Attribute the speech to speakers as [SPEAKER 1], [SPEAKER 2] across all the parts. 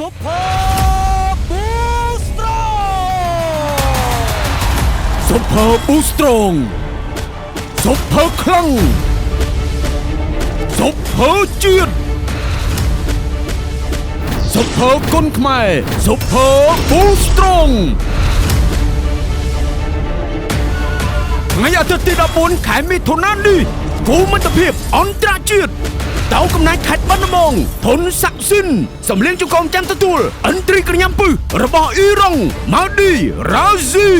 [SPEAKER 1] ซุปเปอร์บูสตรองซุปเปอร์บูสตรองซุปเปอร์คลั่งซุปเปอร์เจืดซุปเปอร์ก้นขมายซุปเปอร์บูสตรองថ្ងៃអាទិត្យទី14ខែមិថុនានេះគូមិត្តភាពអន្តរជាតិតៅកំណាចខេត្តបាត់ដំបងធនស័ក្តិសិនសម្លេងជង្គង់ចាំទទួលអន្ត្រីក្រញាំពឹសរបស់អ៊ីរ៉ុងម៉ាឌីរ៉ាស៊ី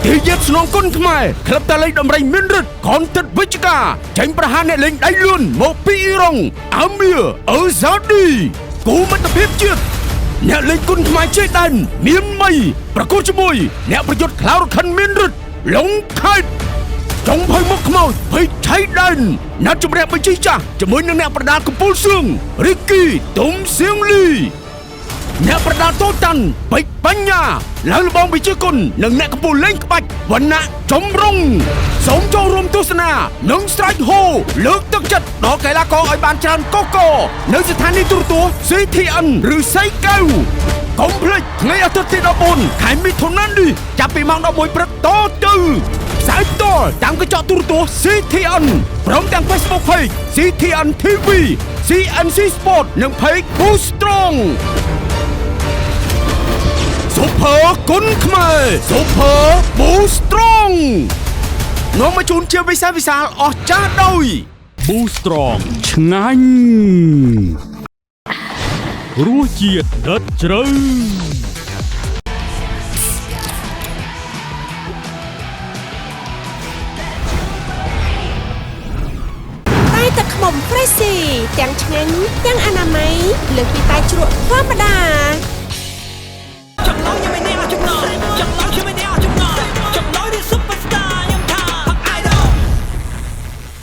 [SPEAKER 1] ទីយេតស្នងគុណខ្មែរក្លឹបតាលេងដំរីមានរិទ្ធខនទឹកវិជ្ជការចេញប្រហារអ្នកលេងដៃលឿនមកពីអ៊ីរ៉ុងអាមៀអឺសាឌីគូមិត្តភាពជាតិអ្នកលេងគុណខ្មែរជ័យដែនមានម័យប្រកួតជាមួយអ្នកប្រយុទ្ធខ្លោរខិនមានរិទ្ធលងខេត្តចុងភ័យមកខ្មោចភ័យឆៃដែនណាត់ជំរះបញ្ជីចាស់ជាមួយនឹងអ្នកប្រដាល់កំពូលសឿងរីគីទុំសៀងលីអ្នកប្រដាល់តូតាន់បិចបញ្ញាឡើងលបងវិជាគុណនិងអ្នកកំពូលលេងក្បាច់វណ្ណៈចំរុងសូមចូលរួមទស្សនានិងស្រែកហូលើកទឹកចិត្តដល់កីឡាករឲ្យបានច្រើនកកនៅស្ថានីយទូរទស្សន៍ CTN ឬសៃកៅកុំភ្លេចថ្ងៃអាទិត្យទី14ខែមិថុនានេះចាប់ពីម៉ោង11ព្រឹកតទៅផ្សាយផ្ទាល់តាមកញ្ចក់ទូរទស្សន៍ CTN ព្រមទាំង Facebook Page CTN TV CNC Sport និង Page Boost Strong ស៊ុបភើគុណខ្មែរស៊ុបភើ Boost Strong នាំមកជូនជាវិសាលអស្ចារ្យដោយ Boost Strong ឆ្ងាញ់រសជាតិដិតជ្រៅ
[SPEAKER 2] ទឹកខ្មុំ Freshy ទាំងឆ្ងាញ់ទាំងអនាម័យលើសពីតែជ្រក់ធម្មតា